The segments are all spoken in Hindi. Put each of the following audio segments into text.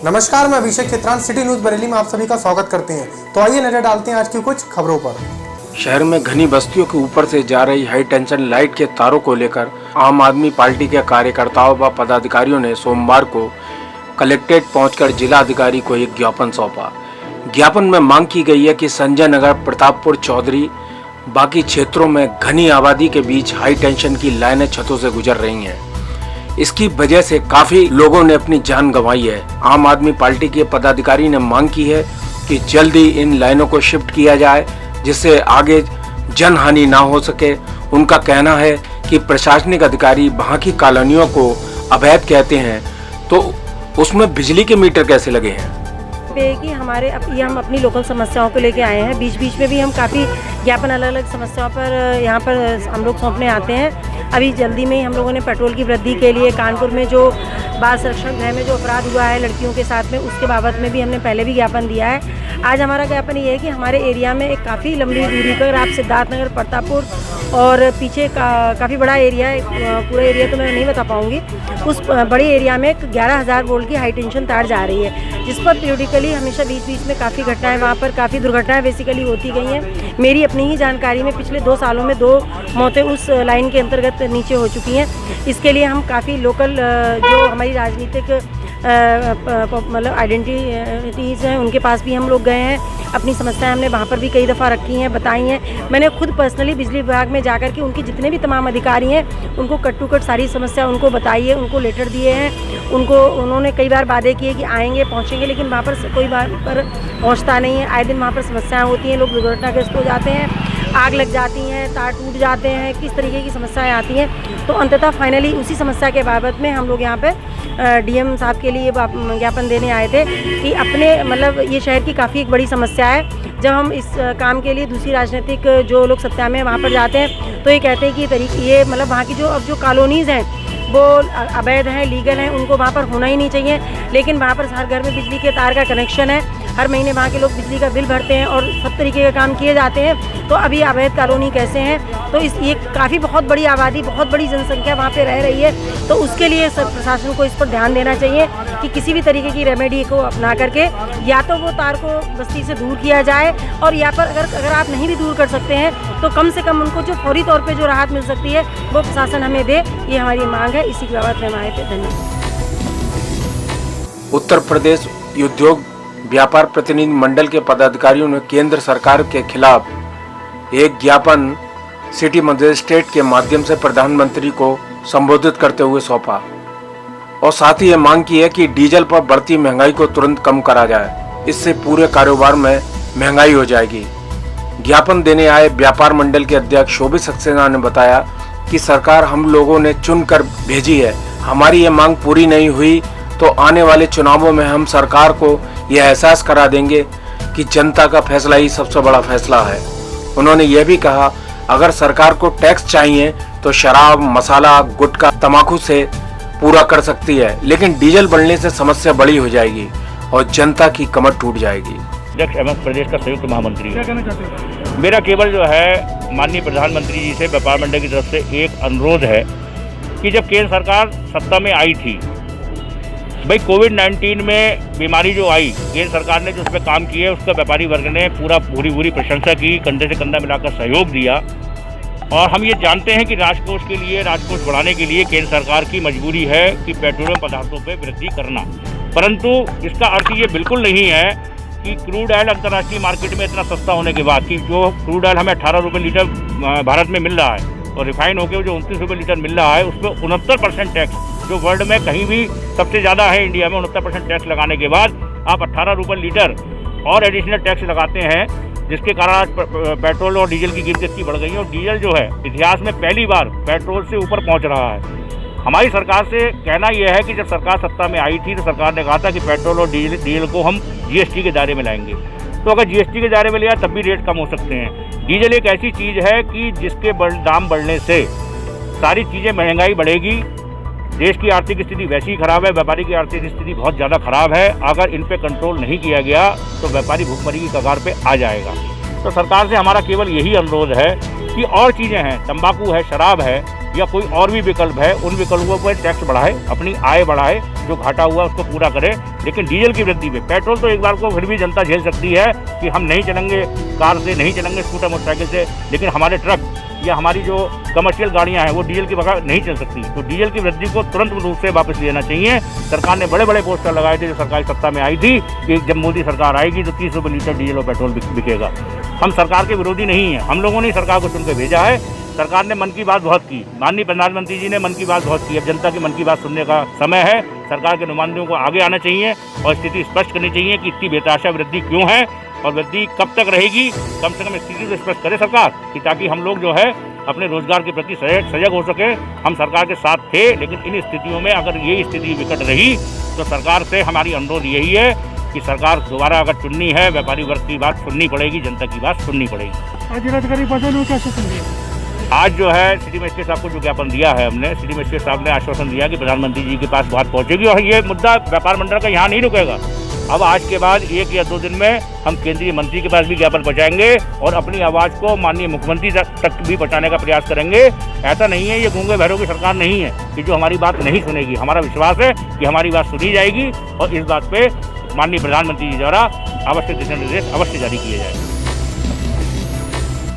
नमस्कार, मैं अभिषेक चित्रान सिटी न्यूज बरेली में आप सभी का स्वागत करते हैं। तो आइए नजर डालते हैं आज की कुछ खबरों पर। शहर में घनी बस्तियों के ऊपर से जा रही हाई टेंशन लाइट के तारों को लेकर आम आदमी पार्टी के कार्यकर्ताओं व पदाधिकारियों ने सोमवार को कलेक्ट्रेट पहुंचकर जिला अधिकारी को एक ज्ञापन सौंपा। ज्ञापन में मांग की गई है कि संजय नगर, प्रतापपुर, चौधरी बाकी क्षेत्रों में घनी आबादी के बीच हाई टेंशन की लाइनें छतों से गुजर रही हैं। इसकी वजह से काफी लोगों ने अपनी जान गंवाई है। आम आदमी पार्टी के पदाधिकारी ने मांग की है कि जल्दी इन लाइनों को शिफ्ट किया जाए जिससे आगे जन हानि ना हो सके। उनका कहना है कि प्रशासनिक अधिकारी वहां की कॉलोनियों को अवैध कहते हैं, तो उसमें बिजली के मीटर कैसे लगे हैं। कि हमारे ये हम अपनी लोकल समस्याओं को लेके आए हैं। बीच बीच में भी हम काफ़ी ज्ञापन अलग अलग समस्याओं पर यहाँ पर हम लोग सौंपने आते हैं। अभी जल्दी में ही हम लोगों ने पेट्रोल की वृद्धि के लिए कानपुर में जो बाल संरक्षण गृह में जो अपराध हुआ है लड़कियों के साथ में, उसके बाबत में भी हमने पहले भी ज्ञापन दिया है। आज हमारा ज्ञापन ये है कि हमारे एरिया में एक काफ़ी लंबी दूरी पर आप सिद्धार्थनगर, प्रतापपुर और पीछे काफ़ी बड़ा एरिया है, पूरा एरिया तो मैं नहीं बता पाऊँगी। उस बड़े एरिया में 11,000 वोल्ट की हाई टेंशन तार जा रही है, जिस पर पीरियडिकली हमेशा बीच बीच में काफ़ी घटनाएं, वहाँ पर काफ़ी दुर्घटनाएं बेसिकली होती गई हैं। मेरी अपनी ही जानकारी में पिछले 2 सालों में 2 मौतें उस लाइन के अंतर्गत नीचे हो चुकी हैं। इसके लिए हम काफ़ी लोकल जो हमारी राजनीतिक मतलब आइडेंटिटीज़ हैं उनके पास भी हम लोग गए हैं। अपनी समस्याएं हमने वहाँ पर भी कई दफ़ा रखी हैं, बताई हैं। मैंने खुद पर्सनली बिजली विभाग में जाकर के उनके जितने भी तमाम अधिकारी हैं उनको कट टू कट सारी समस्या उनको बताई है, उनको लेटर दिए हैं। उन्होंने कई बार वादे किए कि आएंगे, पहुँचेंगे, लेकिन वहाँ पर कोई बार पर पहुँचता नहीं है। आए दिन वहाँ पर समस्याएँ होती हैं, लोग दुर्घटनाग्रस्त हो जाते हैं, आग लग जाती हैं, तार टूट जाते हैं, किस तरीके की समस्याएं आती हैं। तो अंततः फाइनली उसी समस्या के बाबत में हम लोग यहाँ पे डीएम साहब के लिए ज्ञापन देने आए थे कि अपने मतलब ये शहर की काफ़ी एक बड़ी समस्या है। जब हम इस काम के लिए दूसरी राजनीतिक जो लोग सत्ता में वहाँ पर जाते हैं तो ये कहते हैं कि ये मतलब वहाँ की जो कॉलोनीज़ हैं वो अवैध हैं, लीगल हैं, उनको वहाँ पर होना ही नहीं चाहिए। लेकिन वहाँ पर हर घर में बिजली के तार का कनेक्शन है, हर महीने वहाँ के लोग बिजली का बिल भरते हैं और सब तरीके के काम किए जाते हैं। तो अभी अवैध कॉलोनी कैसे हैं? तो ये काफ़ी बहुत बड़ी आबादी, बहुत बड़ी जनसंख्या वहाँ पे रह रही है। तो उसके लिए प्रशासन को इस पर ध्यान देना चाहिए कि किसी भी तरीके की रेमेडी को अपना करके या तो वो तार को बस्ती से दूर किया जाए, और या पर अगर आप नहीं भी दूर कर सकते हैं तो कम से कम उनको जो फौरी तौर पर जो राहत मिल सकती है वो प्रशासन हमें दे। ये हमारी मांग है। इसी के बाबत में आए थे। धन्यवाद। उत्तर प्रदेश उद्योग व्यापार प्रतिनिधि मंडल के पदाधिकारियों ने केंद्र सरकार के खिलाफ एक ज्ञापन सिटी मजिस्ट्रेट के माध्यम से प्रधानमंत्री को संबोधित करते हुए सौंपा और साथ ही ये मांग की है कि डीजल पर बढ़ती महंगाई को तुरंत कम करा जाए, इससे पूरे कारोबार में महंगाई हो जाएगी। ज्ञापन देने आए व्यापार मंडल के अध्यक्ष शोभित सक्सेना ने बताया कि सरकार हम लोगों ने चुनकर भेजी है, हमारी ये मांग पूरी नहीं हुई तो आने वाले चुनावों में हम सरकार को यह एहसास करा देंगे कि जनता का फैसला ही सबसे बड़ा फैसला है। उन्होंने यह भी कहा अगर सरकार को टैक्स चाहिए तो शराब, मसाला, गुटखा, तंबाकू से पूरा कर सकती है, लेकिन डीजल बढ़ने से समस्या बड़ी हो जाएगी और जनता की कमर टूट जाएगी। अध्यक्ष एवं प्रदेश का संयुक्त महामंत्री क्या कहना चाहते हैं? मेरा केवल जो है माननीय प्रधानमंत्री जी से व्यापार मंडल की तरफ से एक अनुरोध है कि जब केंद्र सरकार सत्ता में आई थी, भाई कोविड-19 में बीमारी जो आई, केंद्र सरकार ने जो उस पर काम किया उसका व्यापारी वर्ग ने पूरी प्रशंसा की, कंधे से कंधा मिलाकर सहयोग दिया। और हम ये जानते हैं कि राजकोष बढ़ाने के लिए केंद्र सरकार की मजबूरी है कि पेट्रोलियम पदार्थों पर वृद्धि करना, परंतु इसका अर्थ ये बिल्कुल नहीं है कि क्रूड ऑयल अंतर्राष्ट्रीय मार्केट में इतना सस्ता होने के बाद, कि जो क्रूड ऑयल हमें 18 रुपये लीटर भारत में मिल रहा है और रिफाइन होकर जो 29 रुपये लीटर मिल रहा है, उस पर 69% टैक्स, जो वर्ल्ड में कहीं भी सबसे ज़्यादा है, इंडिया में 69% टैक्स लगाने के बाद आप 18 रुपये लीटर और एडिशनल टैक्स लगाते हैं, जिसके कारण आज पेट्रोल और डीजल की कीमत इतनी बढ़ गई है। और डीजल जो है इतिहास में पहली बार पेट्रोल से ऊपर पहुँच रहा है। हमारी सरकार से कहना यह है कि जब सरकार सत्ता में आई थी तो सरकार ने कहा था कि पेट्रोल और डीजल को हम जीएसटी के दायरे में लाएंगे। तो अगर जीएसटी के दायरे में लिया तब भी रेट कम हो सकते हैं। डीजल एक ऐसी चीज़ है कि जिसके दाम बढ़ने से सारी चीज़ें महंगाई बढ़ेगी। देश की आर्थिक स्थिति वैसी ही खराब है, व्यापारी की आर्थिक स्थिति बहुत ज़्यादा खराब है। अगर इन पे कंट्रोल नहीं किया गया तो व्यापारी भूखमरी की कगार पे आ जाएगा। तो सरकार से हमारा केवल यही अनुरोध है कि और चीज़ें हैं, तंबाकू है, शराब है, या कोई और भी विकल्प है, उन विकल्पों पर टैक्स बढ़ाए, अपनी आय बढ़ाए, जो घाटा हुआ उसको पूरा करे। लेकिन डीजल की वृद्धि पे, पेट्रोल तो एक बार को फिर भी जनता झेल सकती है कि हम नहीं चलेंगे कार से, नहीं चलेंगे स्कूटर मोटरसाइकिल से, लेकिन हमारे ट्रक या हमारी जो कमर्शियल गाड़ियां हैं वो डीजल के बगैर नहीं चल सकती। तो डीजल की वृद्धि को तुरंत रूप से वापस लेना चाहिए। सरकार ने बड़े बड़े पोस्टर लगाए थे जो सरकारी सत्ता में आई थी कि जब मोदी सरकार आएगी तो 30 रुपये लीटर डीजल और पेट्रोल बिकेगा। हम सरकार के विरोधी नहीं हैं, हम लोगों ने सरकार को चुन के भेजा है। सरकार ने मन की बात बहुत की, माननीय प्रधानमंत्री जी ने मन की बात बहुत की। अब जनता की मन की बात सुनने का समय है। सरकार के नुमाइंदों को आगे आना चाहिए और स्थिति स्पष्ट करनी चाहिए कि इतनी बेतहाशा वृद्धि क्यों है और वृद्धि कब तक रहेगी। कम से कम स्थिति को स्पष्ट करे सरकार कि ताकि हम लोग जो है अपने रोजगार के प्रति सजग हो सके। हम सरकार के साथ थे, लेकिन इन स्थितियों में अगर ये स्थिति विकट रही तो सरकार से हमारी अनुरोध यही है कि सरकार दोबारा अगर चुननी है, व्यापारी वर्ग की बात सुननी पड़ेगी, जनता की बात सुननी पड़ेगी। आज जिलाधिकारी बदल कैसे सुनिए? आज जो है सिटी मजिस्ट्रेट साहब को जो ज्ञापन दिया है हमने, सिटी मजिस्ट्रेट साहब ने आश्वासन दिया कि प्रधानमंत्री जी के पास बात पहुंचेगी और ये मुद्दा व्यापार मंडल का यहाँ नहीं रुकेगा। अब आज के बाद 1 या 2 दिन में हम केंद्रीय मंत्री के पास भी ज्ञापन पहुंचाएंगे और अपनी आवाज़ को माननीय मुख्यमंत्री तक भी पहुंचाने का प्रयास करेंगे। ऐसा नहीं है ये गूंगे बहरों की सरकार नहीं है कि जो हमारी बात नहीं सुनेगी। हमारा विश्वास है कि हमारी बात सुनी जाएगी और इस बात पे माननीय प्रधानमंत्री जी द्वारा आवश्यक दिशा निर्देश अवश्य जारी किए जाएंगे।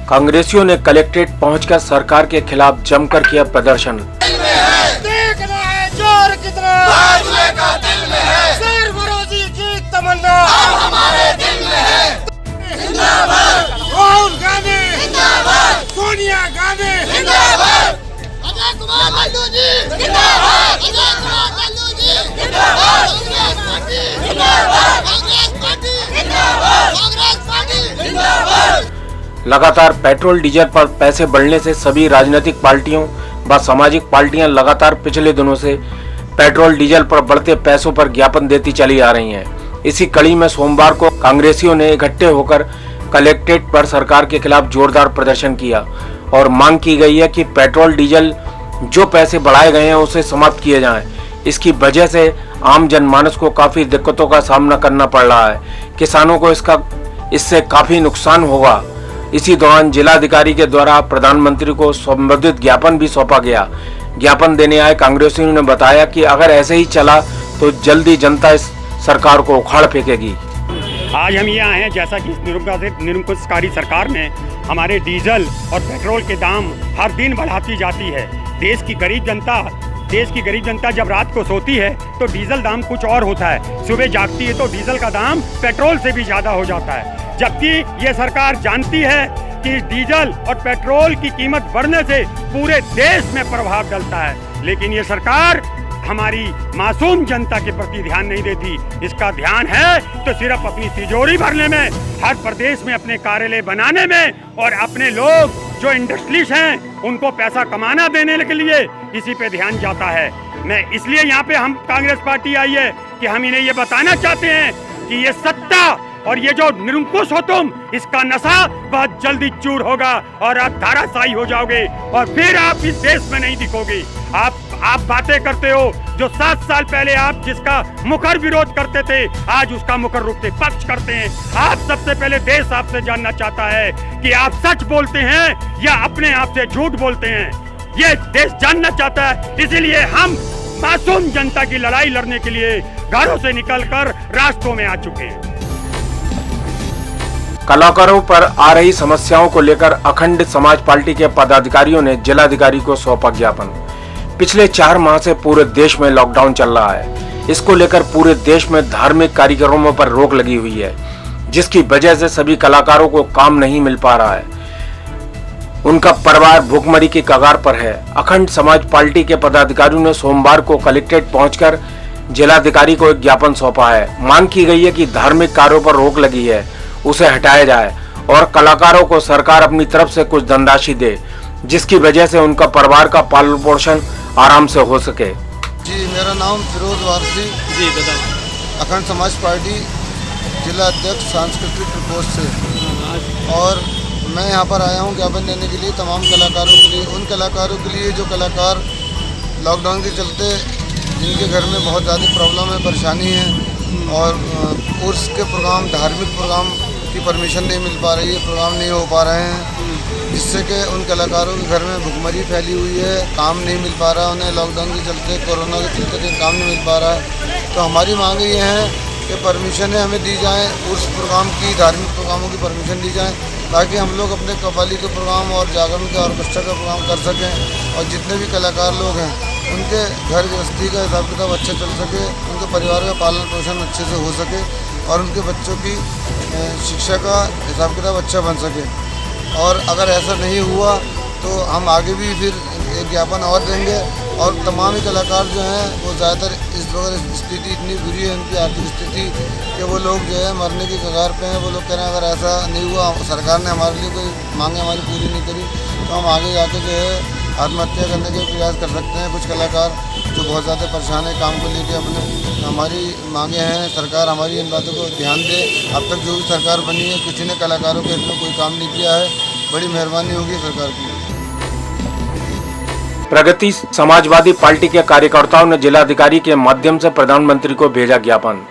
कांग्रेसियों ने कलेक्ट्रेट पहुंचकर सरकार के खिलाफ जमकर किया प्रदर्शन। देखना है जोर कितना का दिल में है, सर्वरोजी जीत तमन्ना हमारे दिल में है। जिंदाबाद राहुल गांधी, जिंदाबाद सोनिया गांधी, जिंदाबाद अजय कुमार लल्लू जी, जिंदाबाद अजय कुमार लल्लू जी, जिंदाबाद कांग्रेस पार्टी, जिंदाबाद कांग्रेस पार्टी, जिंदाबाद कांग्रेस पार्टी, जिंदाबाद। लगातार पेट्रोल डीजल पर पैसे बढ़ने से सभी राजनीतिक पार्टियों व सामाजिक पार्टियां लगातार पिछले दिनों से पेट्रोल डीजल पर बढ़ते पैसों पर ज्ञापन देती चली आ रही हैं। इसी कड़ी में सोमवार को कांग्रेसियों ने इकट्ठे होकर कलेक्ट्रेट पर सरकार के खिलाफ जोरदार प्रदर्शन किया और मांग की गई है कि पेट्रोल डीजल जो पैसे बढ़ाए गए हैं उसे समाप्त किए जाएं। इसकी वजह से आम जनमानस को काफी दिक्कतों का सामना करना पड़ रहा है। किसानों को इससे काफी नुकसान होगा। इसी दौरान जिलाधिकारी के द्वारा प्रधानमंत्री को संबंधित ज्ञापन भी सौंपा गया। ज्ञापन देने आए कांग्रेसियों ने बताया कि अगर ऐसे ही चला तो जल्दी जनता इस सरकार को उखाड़ फेंकेगी। आज हम यहाँ हैं जैसा कि निरंकुशकारी सरकार ने हमारे डीजल और पेट्रोल के दाम हर दिन बढ़ाती जाती है। देश की गरीब जनता जब रात को सोती है तो डीजल दाम कुछ और होता है, सुबह जागती है तो डीजल का दाम पेट्रोल से भी ज़्यादा हो जाता है। जबकि ये सरकार जानती है कि डीजल और पेट्रोल की कीमत बढ़ने से पूरे देश में प्रभाव डलता है, लेकिन ये सरकार हमारी मासूम जनता के प्रति ध्यान नहीं देती। इसका ध्यान है तो सिर्फ अपनी तिजोरी भरने में, हर प्रदेश में अपने कार्यालय बनाने में और अपने लोग जो इंडस्ट्रीज हैं उनको पैसा कमाना देने के लिए इसी पे ध्यान जाता है। मैं इसलिए यहाँ पे हम कांग्रेस पार्टी आई है कि हम इन्हें ये बताना चाहते हैं कि ये सत्ता और ये जो निरंकुश हो तुम, इसका नशा बहुत जल्दी चूर होगा और आप धाराशायी हो जाओगे और फिर आप इस देश में नहीं दिखोगे। आप बातें करते हो जो 7 साल पहले आप जिसका मुखर विरोध करते थे, आज उसका मुखर रूप से पक्ष करते हैं। आप सबसे पहले देश आपसे जानना चाहता है कि आप सच बोलते हैं या अपने आप से झूठ बोलते हैं। ये देश जानना चाहता है। इसीलिए हम मासूम जनता की लड़ाई लड़ने के लिए घरों से निकलकर रास्तों में आ चुके हैं। कलाकारों पर आ रही समस्याओं को लेकर अखंड समाज पार्टी के पदाधिकारियों ने जिलाधिकारी को सौंपा ज्ञापन। पिछले 4 माह से पूरे देश में लॉकडाउन चल रहा है। इसको लेकर पूरे देश में धार्मिक कार्यक्रमों पर रोक लगी हुई है, जिसकी वजह से सभी कलाकारों को काम नहीं मिल पा रहा है। उनका परिवार भूखमरी की कगार पर है। अखंड समाज पार्टी के पदाधिकारियों ने सोमवार को कलेक्ट्रेट पहुंचकर जिलाधिकारी को एक ज्ञापन सौंपा है। मांग की गई है कि धार्मिक कार्यों पर रोक लगी है उसे हटाया जाए और कलाकारों को सरकार अपनी तरफ से कुछ धनराशि दे, जिसकी वजह से उनका परिवार का पालन पोषण आराम से हो सके। जी, मेरा नाम फिरोज वारसी जी, अखंड समाज पार्टी जिला अध्यक्ष सांस्कृतिक प्रकोष्ठ से, और मैं यहाँ पर आया हूँ ज्ञापन देने के लिए तमाम कलाकारों के लिए, उन कलाकारों के लिए जो कलाकार लॉकडाउन के चलते जिनके घर में बहुत ज़्यादा प्रॉब्लम है, परेशानी है और उर्स के प्रोग्राम, धार्मिक प्रोग्राम की परमिशन नहीं मिल पा रही है, प्रोग्राम नहीं हो पा रहे हैं। जिससे कि उन कलाकारों के घर में भुखमरी फैली हुई है, काम नहीं मिल पा रहा उन्हें, लॉकडाउन के चलते, कोरोना के चलते काम नहीं मिल पा रहा है। तो हमारी मांग ये है कि परमिशनें हमें दी जाएँ, उर्स प्रोग्राम की, धार्मिक प्रोग्रामों की परमिशन दी जाए, ताकि हम लोग अपने कव्वाली के प्रोग्राम और जागरण के ऑर्केस्ट्रा का प्रोग्राम कर सकें। और जितने भी कलाकार लोग हैं उनके घर गृहस्थी का हिसाब किताब अच्छा चल सके, उनके परिवार का पालन पोषण अच्छे से हो सके और उनके बच्चों की शिक्षा का हिसाब किताब अच्छा बन सके। और अगर ऐसा नहीं हुआ तो हम आगे भी फिर एक ज्ञापन और देंगे। और तमाम ही कलाकार जो हैं वो ज़्यादातर इस वक्त स्थिति इतनी बुरी है उनकी आर्थिक स्थिति कि वो लोग जो है मरने की कगार पे हैं। वो लोग कह रहे हैं अगर ऐसा नहीं हुआ, सरकार ने हमारे लिए कोई मांगे हमारी पूरी नहीं करी, तो हम आगे जाके जो है आत्महत्या करने के प्रयास कर सकते हैं। कुछ कलाकार जो बहुत ज़्यादा परेशान है काम को लेके अपने, हमारी मांगे हैं सरकार हमारी इन बातों को ध्यान दे। अब तक जो भी सरकार बनी है किसी ने कलाकारों के हित में कोई काम नहीं किया है, बड़ी मेहरबानी होगी सरकार की। प्रगति समाजवादी पार्टी के कार्यकर्ताओं ने जिलाधिकारी के माध्यम से प्रधानमंत्री को भेजा ज्ञापन।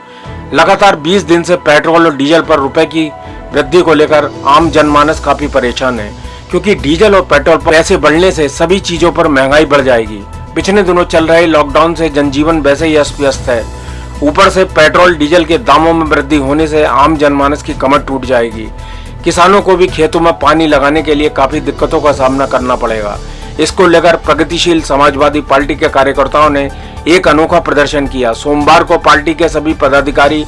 लगातार 20 दिन से पेट्रोल और डीजल पर रुपए की वृद्धि को लेकर आम जनमानस काफी परेशान है, क्योंकि डीजल और पेट्रोल पर पैसे बढ़ने से सभी चीजों पर महंगाई बढ़ जाएगी। पिछले दिनों चल रहे लॉकडाउन से जनजीवन वैसे ही अस्त व्यस्त है, ऊपर से पेट्रोल डीजल के दामों में वृद्धि होने से आम जनमानस की कमर टूट जाएगी। किसानों को भी खेतों में पानी लगाने के लिए काफी दिक्कतों का सामना करना पड़ेगा। इसको लेकर प्रगतिशील समाजवादी पार्टी के कार्यकर्ताओं ने एक अनोखा प्रदर्शन किया। सोमवार को पार्टी के सभी पदाधिकारी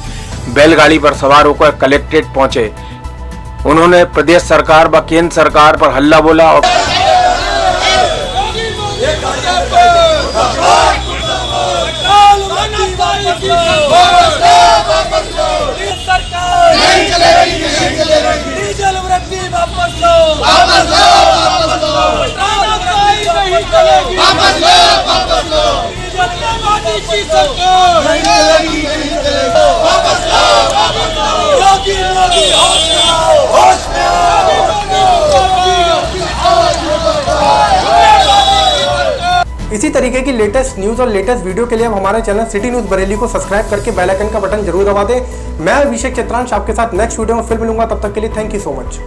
बैलगाड़ी पर सवार होकर कलेक्ट्रेट पहुंचे। उन्होंने प्रदेश सरकार व केंद्र सरकार पर हल्ला बोला और डीजल वृद्धि वापस लो, वापस लो, वापस लो, नहीं चलेगी, वापस लो, वापस लो, डीजल की मोदी की सरकार नहीं चलेगी, नहीं चलेगी, वापस लो, वापस लो, योगी योगी होश में आओ, होश में आओ, इसी तरीके की लेटेस्ट न्यूज़ और लेटेस्ट वीडियो के लिए आप हमारे चैनल सिटी न्यूज़ बरेली को सब्सक्राइब करके बेल आइकन का बटन जरूर दबा दें। मैं अभिषेक चित्रांश आपके साथ नेक्स्ट वीडियो में फिर मिलूंगा, तब तक के लिए थैंक यू सो मच।